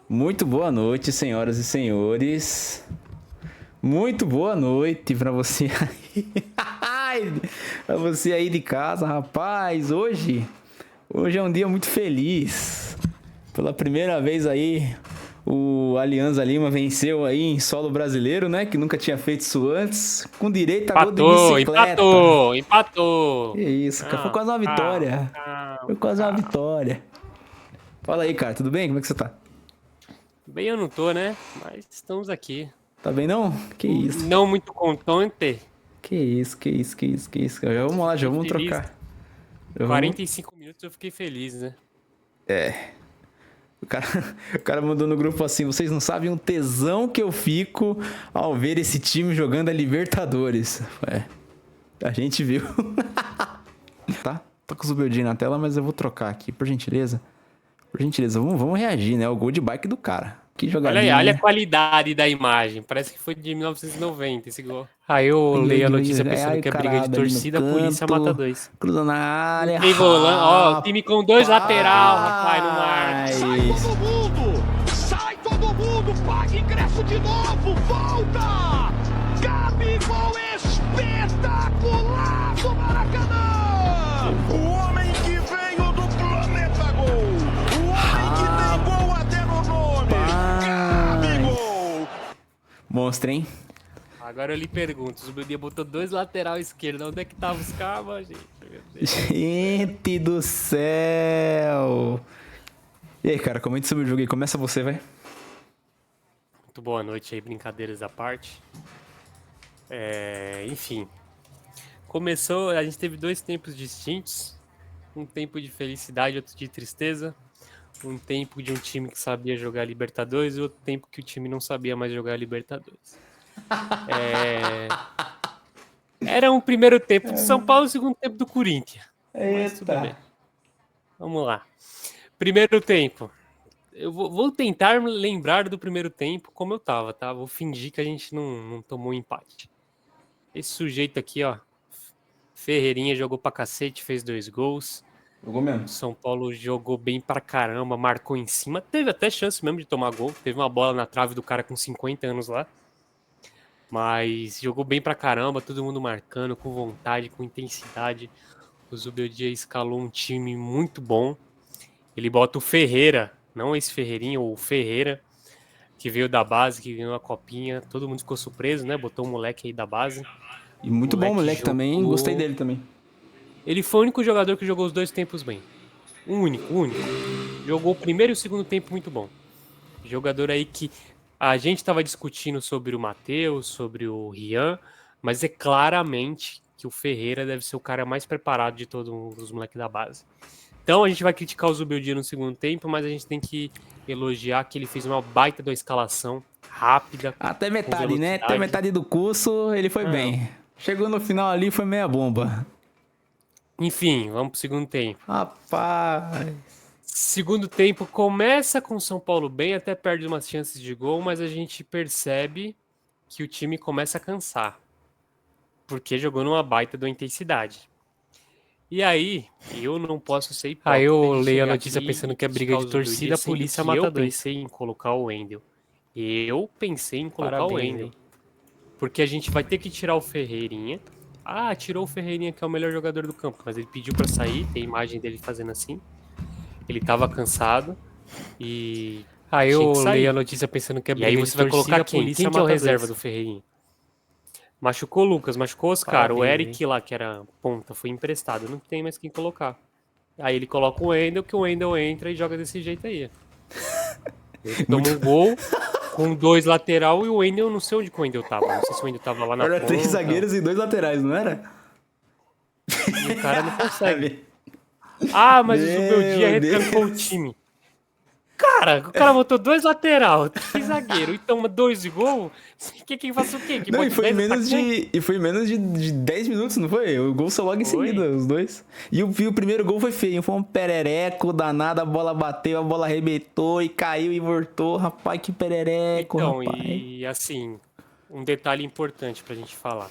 Muito boa noite, senhoras e senhores. Muito boa noite pra você aí. Pra você aí de casa, rapaz. Hoje é um dia muito feliz. Pela primeira vez aí, o Alianza Lima venceu aí em solo brasileiro, né? Que nunca tinha feito isso antes. Com direito a gol de Empatou, bicicleta. empatou, Que empatou. isso, cara. Foi Não, quase uma calma, vitória. Foi calma, quase uma calma. vitória. Fala aí, cara. Tudo bem? Como é que você tá? Bem, eu não tô, né? Mas estamos aqui. Tá bem não? Que isso? Não muito contente. Que isso. Já vamos lá, já Fiquei vamos feliz. trocar. Já vamos. 45 minutos eu fiquei feliz, né? O cara, o cara mandou no grupo assim: vocês não sabem o tesão que eu fico ao ver esse time jogando a Libertadores. É, a gente viu. Tá? Tô com o Zubildinho na tela, mas eu vou trocar aqui, por gentileza. Por gentileza, vamos reagir, né? O gol de bike do cara. Que Olha aí, olha a jogadinha. qualidade da imagem. Parece que foi de 1990 esse gol. Aí eu leio a notícia pensando Ai, o que é cara briga de abre ali no torcida, a polícia mata canto. dois. Cruza na Não área. tem volante. Ó, o time com dois lateral, rapaz, no marca. Sai Rapaz. todo mundo! Sai todo mundo! Paga ingresso de novo! Volta! Gabigol espetacular do Maracanã! O homem que veio do planeta Gol! O homem que tem gol até no nome! Gabigol! Monstro, hein? Agora eu lhe pergunto, o Zubeldia botou dois lateral esquerdo, onde é que tava os cabos, gente? Meu Deus. Gente do céu! E aí, cara, comente sobre o jogo aí. Começa você, vai. Muito boa noite aí, brincadeiras à parte. Enfim, começou, a gente teve dois tempos distintos, um tempo de felicidade, outro de tristeza, um tempo de um time que sabia jogar Libertadores e outro tempo que o time não sabia mais jogar Libertadores. Era um primeiro tempo do São Paulo e um segundo tempo do Corinthians, mas tudo Eita. bem. Vamos lá. Primeiro tempo. Eu vou tentar lembrar do primeiro tempo como eu tava, tá? Vou fingir que a gente não tomou um empate. Esse sujeito aqui, ó, Ferreirinha jogou pra cacete, fez 2 gols. Jogou mesmo. São Paulo jogou bem pra caramba, marcou em cima. Teve até chance mesmo de tomar gol. Teve uma bola na trave do cara com 50 anos lá. Mas jogou bem pra caramba, todo mundo marcando, com vontade, com intensidade. O Zubeldia escalou um time muito bom. Ele bota o Ferreira, não esse Ferreirinha, o Ferreira, que veio da base, que ganhou a copinha. Todo mundo ficou surpreso, né? Botou o moleque aí da base. E O muito bom, moleque moleque, também, hein? Gostei jogou. dele também. Ele foi o único jogador que jogou os dois tempos bem. O único, o único. Jogou o primeiro e o segundo tempo muito bom. Jogador aí que a gente estava discutindo sobre o Matheus, sobre o Rian, mas é claramente que o Ferreira deve ser o cara mais preparado de todos os moleques da base. Então a gente vai criticar o Zubeldia no segundo tempo, mas a gente tem que elogiar que ele fez uma baita da escalação rápida, Até com metade, né? Até velocidade. metade do curso ele foi Não. bem. Chegou no final ali, foi meia bomba. Enfim, vamos pro segundo tempo. Rapaz. Segundo tempo começa com o São Paulo bem, até perde umas chances de gol, mas a gente percebe que o time começa a cansar, porque jogou numa baita da intensidade. E aí, eu não posso ser hipócrita. Aí eu leio a notícia pensando que é briga de torcida, a polícia mata dois. Eu pensei em colocar o Wendel. Eu pensei em colocar o Parabéns, Wendel. hein? Porque a gente vai ter que tirar o Ferreirinha. Ah, tirou o Ferreirinha, que é o melhor jogador do campo, mas ele pediu pra sair, tem imagem dele fazendo assim. Ele tava cansado e aí eu leio a notícia pensando que é briga. E aí você vai colocar quem? Quem que é o reserva do Ferreirinha? Machucou o Lucas, machucou o Oscar. O Eric lá, que era ponta, foi emprestado. Não tem mais quem colocar. Aí ele coloca o Wendel, que o Wendel entra e joga desse jeito aí. Ele toma um gol com dois lateral e o Wendel, não sei onde que o Wendel tava. Não sei se o Wendel tava lá na Era três ponta. zagueiros e dois laterais, não era? E o cara não consegue. Ah, mas o Zubeldia Meu retrancou o Deus. time. Cara, o cara botou dois lateral, três zagueiro e toma dois de gol. Quem faz o quê? Que Não, e bote foi 10 menos atacantes? de. E foi menos de 10 minutos, não foi? O gol só logo em Foi. seguida, os dois. E o primeiro gol foi feio. Foi um perereco danado, a bola bateu, a bola arrebentou e caiu e voltou. Rapaz, que perereco, Então, rapaz. e assim, um detalhe importante pra gente falar.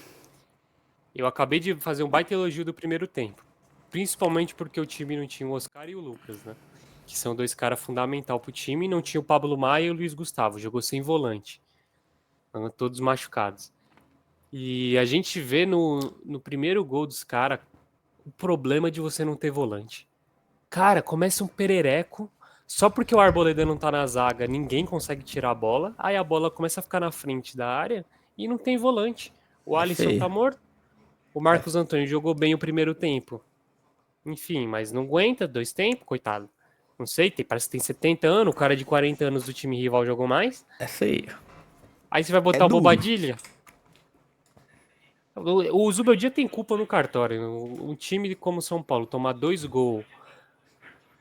Eu acabei de fazer um baita elogio do primeiro tempo. Principalmente porque o time não tinha o Oscar e o Lucas, né? que são 2 caras fundamental pro time, e não tinha o Pablo Maia e o Luiz Gustavo, jogou sem volante, todos machucados. E a gente vê no primeiro gol dos caras o problema de você não ter volante. Cara, começa um perereco, só porque o Arboleda não tá na zaga, ninguém consegue tirar a bola, aí a bola começa a ficar na frente da área e não tem volante. O É Alisson feio. tá morto, o Marcos Antônio jogou bem o primeiro tempo. Enfim, mas não aguenta 2 tempos, coitado. Não sei, parece que tem 70 anos, o cara de 40 anos do time rival jogou mais. É feio. Aí você vai É botar o duro. Bobadilha. O Zubeldia tem culpa no cartório. Um time como São Paulo tomar 2 gols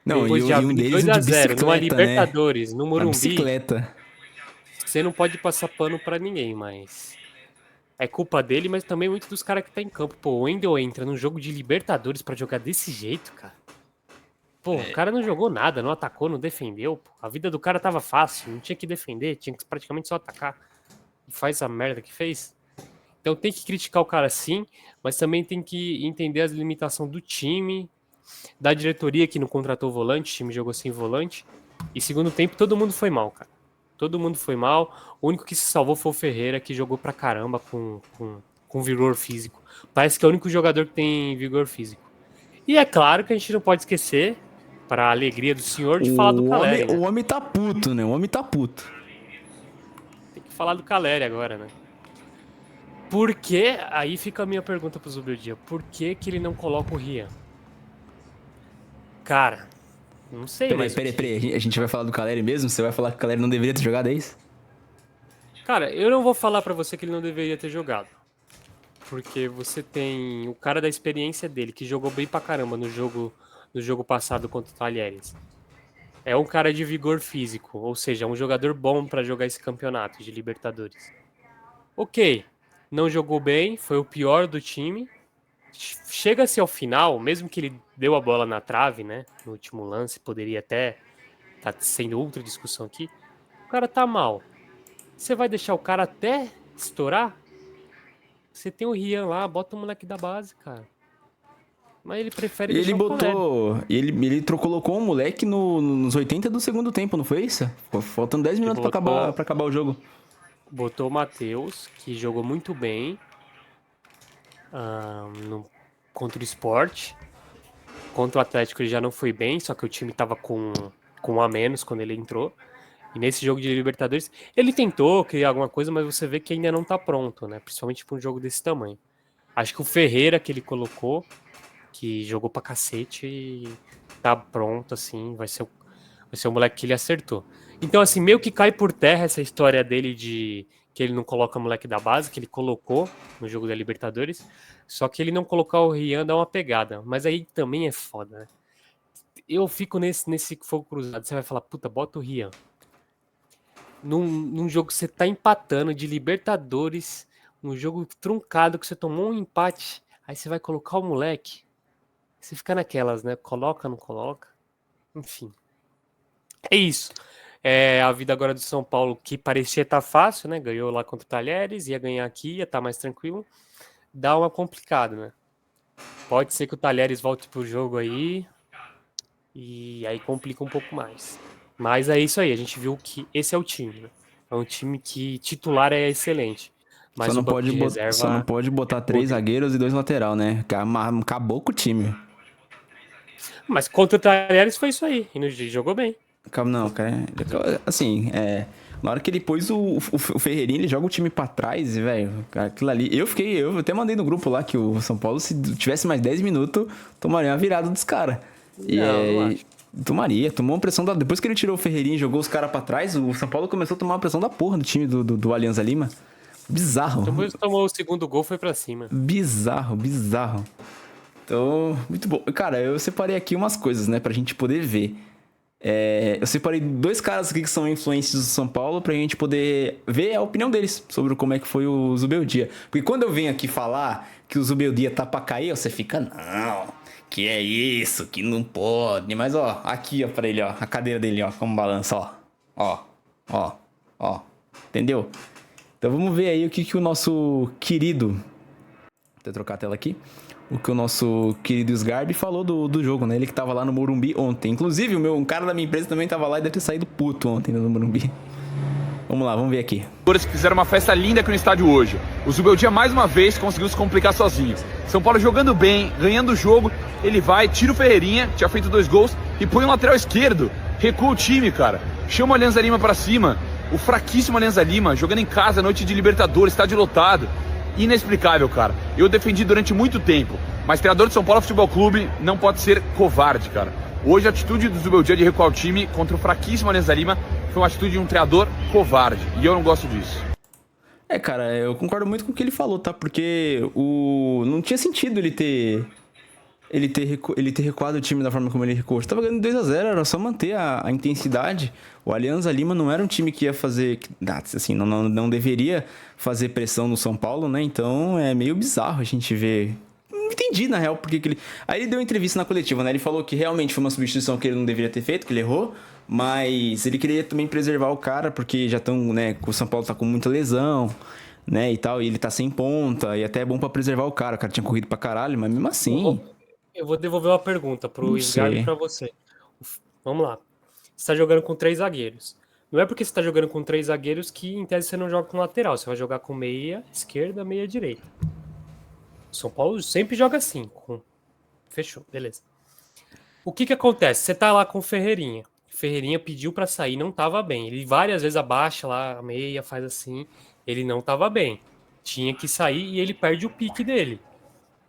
Não, depois de e um abrir deles 2 o de a 0 numa bicicleta, né? Libertadores, no Na Morumbi, bicicleta. você não pode passar pano pra ninguém, mas é culpa dele, mas também muito dos caras que tá em campo. Pô, o Wendel entra num jogo de Libertadores pra jogar desse jeito, cara. Pô, o cara não jogou nada, não atacou, não defendeu. Pô. A vida do cara tava fácil, não tinha que defender, tinha que praticamente só atacar. E faz a merda que fez. Então tem que criticar o cara sim, mas também tem que entender as limitações do time, da diretoria que não contratou volante, o time jogou sem volante. E segundo tempo todo mundo foi mal, cara. Todo mundo foi mal. O único que se salvou foi o Ferreira, que jogou pra caramba com vigor físico. Parece que é o único jogador que tem vigor físico. E é claro que a gente não pode esquecer, para a alegria do senhor, de falar do Caleri, né? O homem tá puto, né? O homem tá puto. Tem que falar do Caleri agora, né? Por que, aí fica a minha pergunta pro Zubeldia, por que ele não coloca o Rian? Cara, não sei, Peraí, mas... peraí. A gente vai falar do Caleri mesmo? Você vai falar que o Caleri não deveria ter jogado, é isso? Cara, eu não vou falar pra você que ele não deveria ter jogado. Porque você tem o cara da experiência dele, que jogou bem pra caramba no jogo passado contra o Talheres. É um cara de vigor físico, ou seja, um jogador bom pra jogar esse campeonato de Libertadores. Ok, não jogou bem, foi o pior do time. Chega-se ao final, mesmo que ele deu a bola na trave, né? No último lance, poderia até tá sendo outra discussão aqui. O cara tá mal. Você vai deixar o cara até estourar? Você tem o Rian lá, bota o moleque da base, cara. Mas ele prefere E ele deixar o Caleri. botou. Ele colocou o moleque nos 80 do segundo tempo, não foi isso? Faltando 10 minutos botou- pra acabar o jogo. Botou o Matheus, que jogou muito bem contra o Sport. Contra o Atlético ele já não foi bem, só que o time tava com um a menos quando ele entrou. E nesse jogo de Libertadores, ele tentou criar alguma coisa, mas você vê que ainda não tá pronto, né? Principalmente para um jogo desse tamanho. Acho que o Ferreira que ele colocou, que jogou pra cacete, e tá pronto, assim, vai ser o moleque que ele acertou. Então, assim, meio que cai por terra essa história dele de que ele não coloca moleque da base, que ele colocou no jogo da Libertadores, só que ele não colocar o Rian dá uma pegada. Mas aí também é foda, né? Eu fico nesse fogo cruzado. Você vai falar, puta, bota o Rian. Num jogo que você tá empatando de Libertadores, num jogo truncado que você tomou um empate, aí você vai colocar o moleque. Você fica naquelas, né? Coloca, não coloca. Enfim. É isso. É a vida agora do São Paulo, que parecia estar fácil, né? Ganhou lá contra o Talheres, ia ganhar aqui, ia estar mais tranquilo. Dá uma complicada, né? Pode ser que o Talheres volte pro jogo aí. E aí complica um pouco mais. Mas é isso aí, a gente viu que esse é o time, né? É um time que titular é excelente. Mas Só o não, banco pode de reserva só não pode botar 3 podre. zagueiros e 2 lateral, né? Acabou com o time. Mas contra o Talheres foi isso aí. E jogou bem. Não, cara. Assim, na hora que ele pôs o Ferreirinha, ele joga o time pra trás, velho. Aquilo ali. Eu até mandei no grupo lá que o São Paulo, se tivesse mais 10 minutos, tomaria uma virada dos caras. Não acho. Tomaria, tomou uma pressão depois que ele tirou o Ferreirinha e jogou os caras pra trás, o São Paulo começou a tomar uma pressão da porra do time do Alianza Lima. Bizarro. Depois tomou o segundo gol, foi pra cima. Bizarro. Então, muito bom. Cara, eu separei aqui umas coisas, né, pra gente poder ver. Eu separei 2 caras aqui que são influências do São Paulo pra gente poder ver a opinião deles sobre como é que foi o Zubeldia. Porque quando eu venho aqui falar que o Zubeldia tá pra cair, você fica, não, que é isso, que não pode. Mas, ó, aqui, ó, pra ele, ó, a cadeira dele, ó, como balança, ó. Entendeu? Então vamos ver aí o que o nosso querido... Vou trocar a tela aqui. o que o nosso querido Sgarbi falou do jogo, né? Ele que tava lá no Morumbi ontem. Inclusive, um cara da minha empresa também tava lá e deve ter saído puto ontem no Morumbi. Vamos lá, vamos ver aqui. Fizeram uma festa linda aqui no estádio hoje. O Zubeldia mais uma vez conseguiu se complicar sozinho. São Paulo jogando bem, ganhando o jogo, ele vai, tira o Ferreirinha, tinha feito 2 gols, e põe o lateral esquerdo. Recua o time, cara. Chama o Alianza Lima pra cima. O fraquíssimo Alianza Lima, jogando em casa, noite de Libertadores, estádio lotado. Inexplicável, cara. Eu defendi durante muito tempo, mas treinador de São Paulo Futebol Clube não pode ser covarde, cara. Hoje a atitude do Zubeldia de recuar o time contra o fraquíssimo Alianza Lima foi uma atitude de um treinador covarde, e eu não gosto disso. Cara, eu concordo muito com o que ele falou, tá? Porque não tinha sentido ele ter recuado o time da forma como ele recuou. Tava ganhando 2-0, era só manter a intensidade. O Alianza Lima não era um time que ia fazer... Assim, não deveria fazer pressão no São Paulo, né? Então é meio bizarro a gente ver... Não entendi, na real, porque que ele... Aí ele deu uma entrevista na coletiva, né? Ele falou que realmente foi uma substituição que ele não deveria ter feito, que ele errou. Mas ele queria também preservar o cara, porque já estão, né? O São Paulo tá com muita lesão, né? E tal, e ele tá sem ponta. E até é bom pra preservar o cara. O cara tinha corrido pra caralho, mas mesmo assim... Eu vou devolver uma pergunta pro Não Sgarbi sei. e pra você. Vamos lá. Você tá jogando com 3 zagueiros. Não é porque você tá jogando com 3 zagueiros que, em tese, você não joga com lateral. Você vai jogar com meia esquerda, meia direita. O São Paulo sempre joga assim. Fechou, beleza. O que acontece? Você tá lá com o Ferreirinha. O Ferreirinha pediu pra sair, não tava bem. Ele várias vezes abaixa lá a meia, faz assim. Ele não tava bem. Tinha que sair e ele perde o pique dele.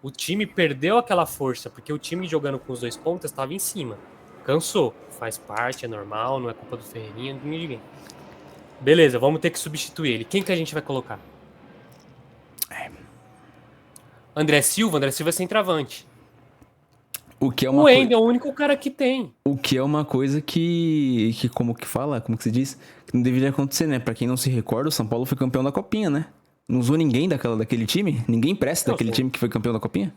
O time perdeu aquela força, porque o time jogando com os 2 pontas estava em cima. Cansou. Faz parte, é normal, não é culpa do Ferreirinha, de ninguém. Beleza, vamos ter que substituir ele. Quem que a gente vai colocar? André Silva é centroavante. O que é uma O Wendel é o único cara que tem. O que é uma coisa que como que fala? Como que se diz? Que não deveria acontecer, né? Pra quem não se recorda, o São Paulo foi campeão da Copinha, né? Não usou ninguém daquele time? Ninguém presta daquele time que foi campeão da Copinha?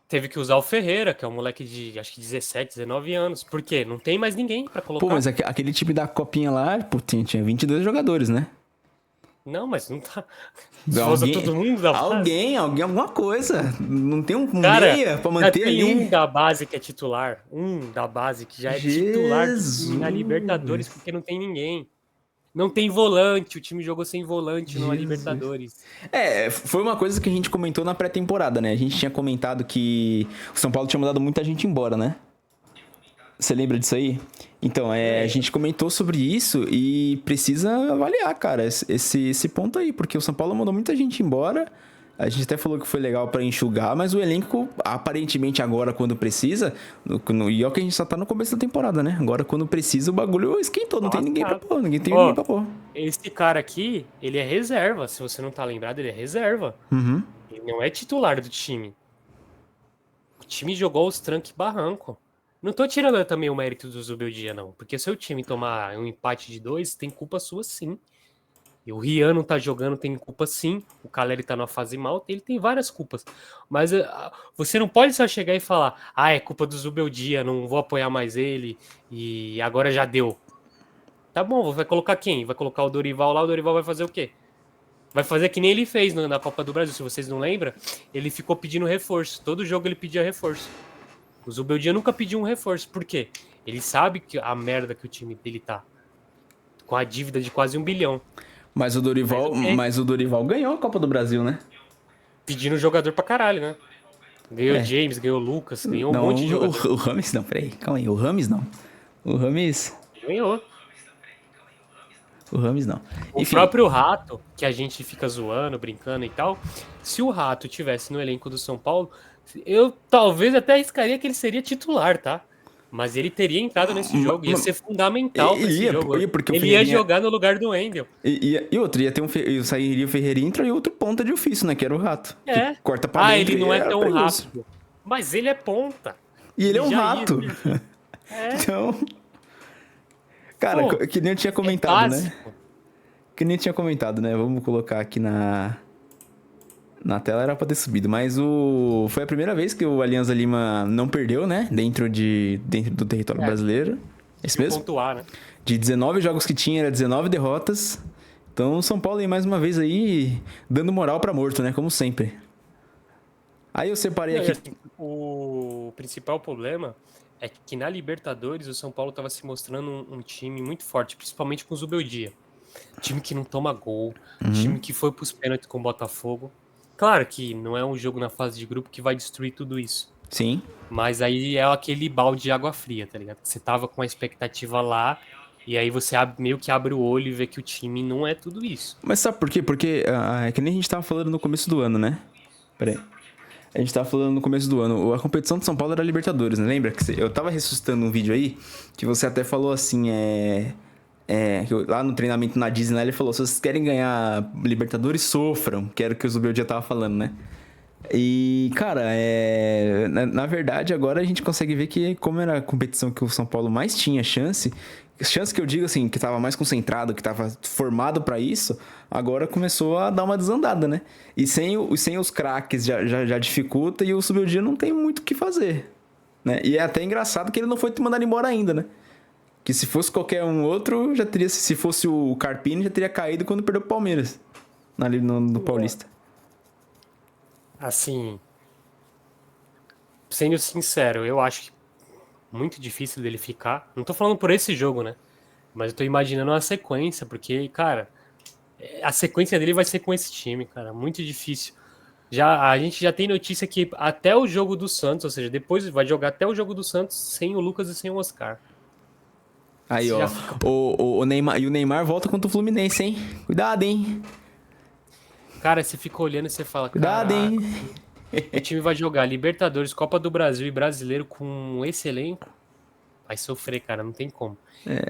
Teve que usar o Ferreira, que é um moleque de, acho que 17, 19 anos. Por quê? Não tem mais ninguém pra colocar. Pô, mas aquele time da Copinha lá, pô, tinha 22 jogadores, né? Não, mas não tá... Se usa todo mundo da base. Alguém, alguma coisa. Não tem um Cara, meia pra manter tem ali. um da base que é titular. Um da base que já é titular na Libertadores, porque não tem ninguém. Não tem volante, o time jogou sem volante na Libertadores. Foi uma coisa que a gente comentou na pré-temporada, né? A gente tinha comentado que o São Paulo tinha mandado muita gente embora, né? Você lembra disso aí? Então, a gente comentou sobre isso e precisa avaliar, cara, esse ponto aí, porque o São Paulo mandou muita gente embora. A gente até falou que foi legal pra enxugar, mas o elenco, aparentemente agora, quando precisa, e é o que a gente só tá no começo da temporada, né? Agora, quando precisa, o bagulho esquentou, não tem ninguém pra pôr, ninguém pra pôr. Esse cara aqui, ele é reserva, se você não tá lembrado, ele é reserva. Uhum. Ele não é titular do time. O time jogou os tranque e barranco. Não tô tirando também o mérito do Zubeldia, não. Porque se o time tomar um empate de 2, tem culpa sua, sim. E o Rian não tá jogando, tem culpa, sim. O Caleri tá numa fase mal, ele tem várias culpas. Mas você não pode só chegar e falar é culpa do Zubeldia, não vou apoiar mais ele e agora já deu. Tá bom, vai colocar quem? Vai colocar o Dorival lá, o Dorival vai fazer o quê? Vai fazer que nem ele fez na Copa do Brasil, se vocês não lembram. Ele ficou pedindo reforço. Todo jogo ele pedia reforço. O Zubeldia nunca pediu um reforço. Por quê? Ele sabe que a merda que o time dele tá. Com a dívida de quase 1 bilhão. Mas o Dorival ganhou a Copa do Brasil, né? Pedindo jogador pra caralho, né? Ganhou James, ganhou Lucas, ganhou um monte de jogador. O Rames não, peraí, calma aí. O Rames não. O Rames... Ganhou. O Rames não. O próprio Rato, que a gente fica zoando, brincando e tal, se o Rato tivesse no elenco do São Paulo, eu talvez até arriscaria que ele seria titular, tá? Mas ele teria entrado nesse jogo, ia ser fundamental pra esse jogo. Ele ia jogar no lugar do Wendel. E outro, sairia o Ferreirinha e outro ponta de ofício, né? Que era o Rato. É. Corta pra dentro. Ele não é tão rápido. Mas ele é ponta. E ele é um rato. Então... Cara, que nem eu tinha comentado, né? Que nem eu tinha comentado, né? Vamos colocar aqui na tela, era pra ter subido. Mas foi a primeira vez que o Alianza Lima não perdeu, né? Dentro do território brasileiro. É isso mesmo? Pontuar, né? De 19 jogos que tinha, era 19 derrotas. Então, o São Paulo aí, mais uma vez aí, dando moral pra morto, né? Como sempre. Aí eu separei Não, e aqui. assim, o principal problema é que na Libertadores o São Paulo estava se mostrando um time muito forte, principalmente com o Zubeldia. Time que não toma gol, time que foi pros pênaltis com o Botafogo. Claro que não é um jogo na fase de grupo que vai destruir tudo isso. Sim. Mas aí é aquele balde de água fria, tá ligado? Você tava com a expectativa lá, e aí você meio que abre o olho e vê que o time não é tudo isso. Mas sabe por quê? Porque é que nem a gente tava falando no começo do ano, né? Peraí. A gente tava falando no começo do ano. A competição de São Paulo era Libertadores, né? Lembra? Eu tava ressuscitando um vídeo aí que você até falou assim, lá no treinamento na Disney, ele falou, se vocês querem ganhar Libertadores, sofram. Que era o que o Zubeldia tava falando, né? E, cara, na verdade, agora a gente consegue ver que como era a competição que o São Paulo mais tinha chance que eu digo assim, que tava mais concentrado, que tava formado pra isso, agora começou a dar uma desandada, né? E sem os craques já dificulta e o Zubeldia não tem muito o que fazer, né? E é até engraçado que ele não foi te mandado embora ainda, né? Que se fosse qualquer um outro, já teria, se fosse o Carpini, já teria caído quando perdeu o Palmeiras, ali no Paulista. Assim, sendo sincero, eu acho que muito difícil dele ficar. Não tô falando por esse jogo, né? Mas eu tô imaginando uma sequência, porque, cara, a sequência dele vai ser com esse time, cara. Muito difícil. A gente já tem notícia que até o jogo do Santos, ou seja, depois vai jogar até o jogo do Santos sem o Lucas e sem o Oscar. Aí, Você ó, já fica- o Neymar, e o Neymar volta contra o Fluminense, hein? Cuidado, hein? Cara, você fica olhando e você fala, Cuidado, cara, hein? o time vai jogar Libertadores, Copa do Brasil e Brasileiro com esse elenco. Vai sofrer, cara, não tem como.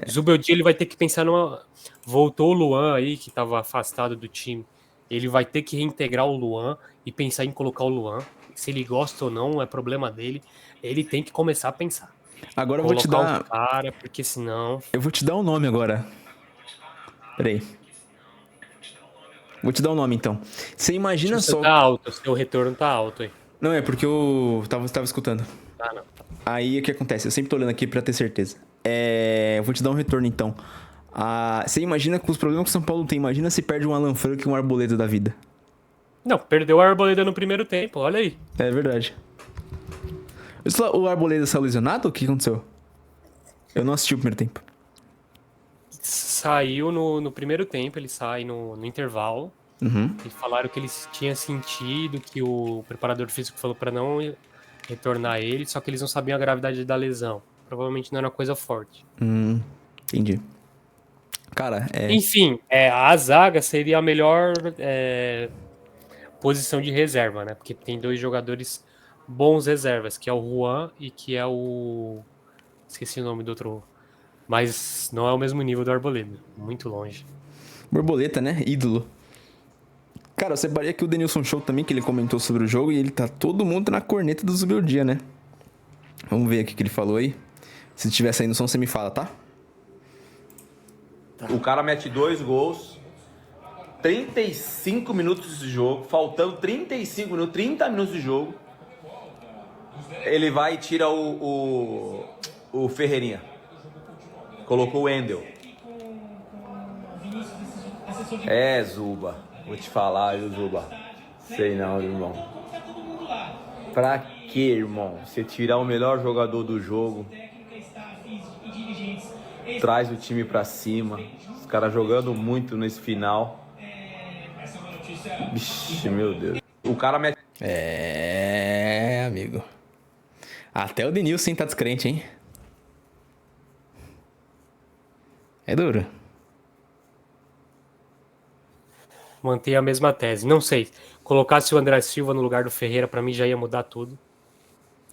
Zubeldia, ele vai ter que pensar numa... Voltou o Luan aí, que tava afastado do time. Ele vai ter que reintegrar o Luan e pensar em colocar o Luan. Se ele gosta ou não, é problema dele. Ele tem que começar a pensar. Agora eu vou te Colocar dar. um cara, porque senão... Eu vou te dar um nome agora. Peraí. Vou te dar um nome então. Você imagina Você só. tá alto, seu retorno tá alto aí. Não, é porque eu tava escutando. Ah, não. Aí o que acontece? Eu sempre tô olhando aqui pra ter certeza. Eu vou te dar um retorno então. Você imagina com os problemas que o São Paulo tem. Imagina se perde um Alan Franco e um Arboleda da vida. Não, perdeu o Arboleda no primeiro tempo, olha aí. É verdade. O Arboleda saiu lesionado? O que aconteceu? Eu não assisti o primeiro tempo. Saiu no primeiro tempo, ele sai no intervalo. Uhum. E falaram que eles tinham sentido, que o preparador físico falou pra não retornar ele, só que eles não sabiam a gravidade da lesão. Provavelmente não era uma coisa forte. Entendi. Cara, Enfim, a zaga seria a melhor posição de reserva, né? Porque tem dois jogadores bons reservas, que é o Juan e que é o... Esqueci o nome do outro. Mas não é o mesmo nível do Arboleda. Muito longe. Borboleta, né? Ídolo. Cara, eu separei aqui o Denilson Show também, que ele comentou sobre o jogo, e ele tá todo mundo na corneta do Zubeldia, né? Vamos ver aqui o que ele falou aí. Se tiver saindo som, você me fala, tá? O cara mete 2 gols, 35 minutos de jogo, faltando 35 minutos, 30 minutos de jogo. Ele vai e tira o Ferreirinha. Colocou o Wendel. Zuba. Vou te falar, viu, Zuba? Sei não, irmão. Pra que, irmão? Você tirar o melhor jogador do jogo, traz o time pra cima. Os caras jogando muito nesse final. Vixe, meu Deus. O cara mete... Amigo. Até o Denilson tá descrente, hein? É duro. Mantém a mesma tese. Não sei. Colocasse o André Silva no lugar do Ferreira, pra mim já ia mudar tudo.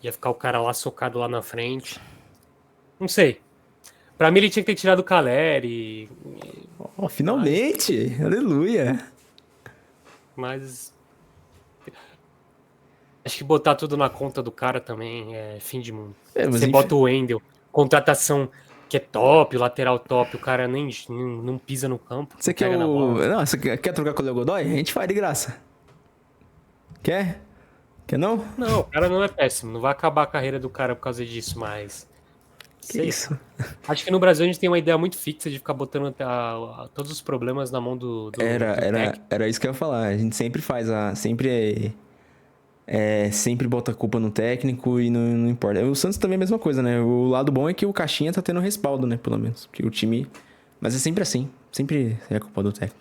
Ia ficar o cara lá socado lá na frente. Não sei. Pra mim ele tinha que ter tirado o Caleri. Finalmente! Aleluia! Mas... acho que botar tudo na conta do cara também é fim de mundo. Mas Você enfim. bota o Wendel, contratação que é top, o lateral top, o cara nem não pisa no campo. Você não quer pega na bola. Não, você quer trocar com o Léo Godoy? A gente faz de graça. Quer? Quer não? Não, o cara não é péssimo. Não vai acabar a carreira do cara por causa disso, mas... Que sei isso? lá. Acho que no Brasil a gente tem uma ideia muito fixa de ficar botando todos os problemas na mão do técnico. Era isso que eu ia falar. A gente sempre faz sempre sempre bota a culpa no técnico e não importa. O Santos também é a mesma coisa, né? O lado bom é que o Caixinha tá tendo respaldo, né? Pelo menos. Porque o time... Mas é sempre assim. Sempre é culpa do técnico.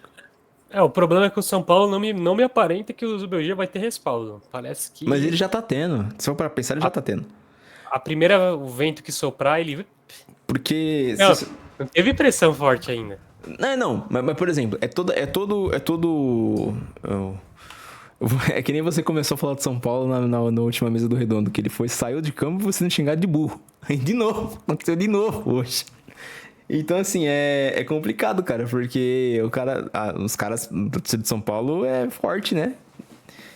O problema é que o São Paulo não me aparenta que o Zubeldia vai ter respaldo. Parece que Mas ele já tá tendo. Se for pra pensar, ele já tá tendo. o vento que soprar, ele... Porque... Não teve pressão forte ainda. Não. Mas, por exemplo, é todo... É que nem você começou a falar de São Paulo na última mesa do Redondo, que ele saiu de campo você não xingar de burro. De novo. Aconteceu de novo hoje. Então, assim, é complicado, cara, porque os caras do torcida de São Paulo é forte, né?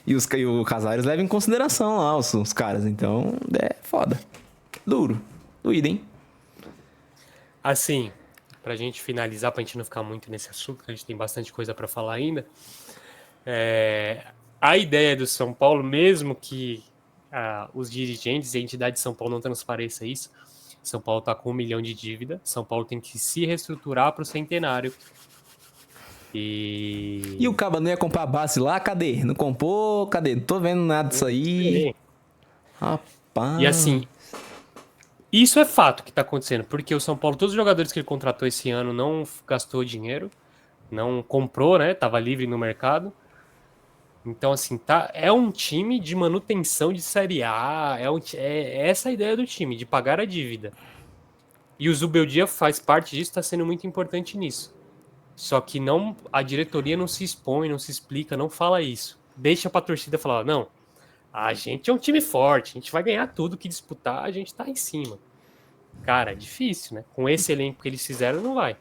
E o Casares leva em consideração lá os caras, então é foda. Duro. Doído, hein? Assim, pra gente finalizar, pra gente não ficar muito nesse assunto, que a gente tem bastante coisa pra falar ainda, a ideia do São Paulo, mesmo que os dirigentes e a entidade de São Paulo não transpareça isso, São Paulo tá com 1 milhão de dívida, São Paulo tem que se reestruturar pro centenário. E o Caba não ia comprar a base lá? Cadê? Não comprou? Cadê? Não tô vendo nada disso aí. Rapaz. E assim, isso é fato que tá acontecendo, porque o São Paulo, todos os jogadores que ele contratou esse ano não gastou dinheiro, não comprou, né? Tava livre no mercado. Então, assim, é um time de manutenção de Série A, é essa a ideia do time, de pagar a dívida. E o Zubeldia faz parte disso, tá sendo muito importante nisso. Só que a diretoria não se expõe, não se explica, não fala isso. Deixa pra torcida falar, não, a gente é um time forte, a gente vai ganhar tudo que disputar, a gente tá em cima. Cara, é difícil, né? Com esse elenco que eles fizeram, não vai.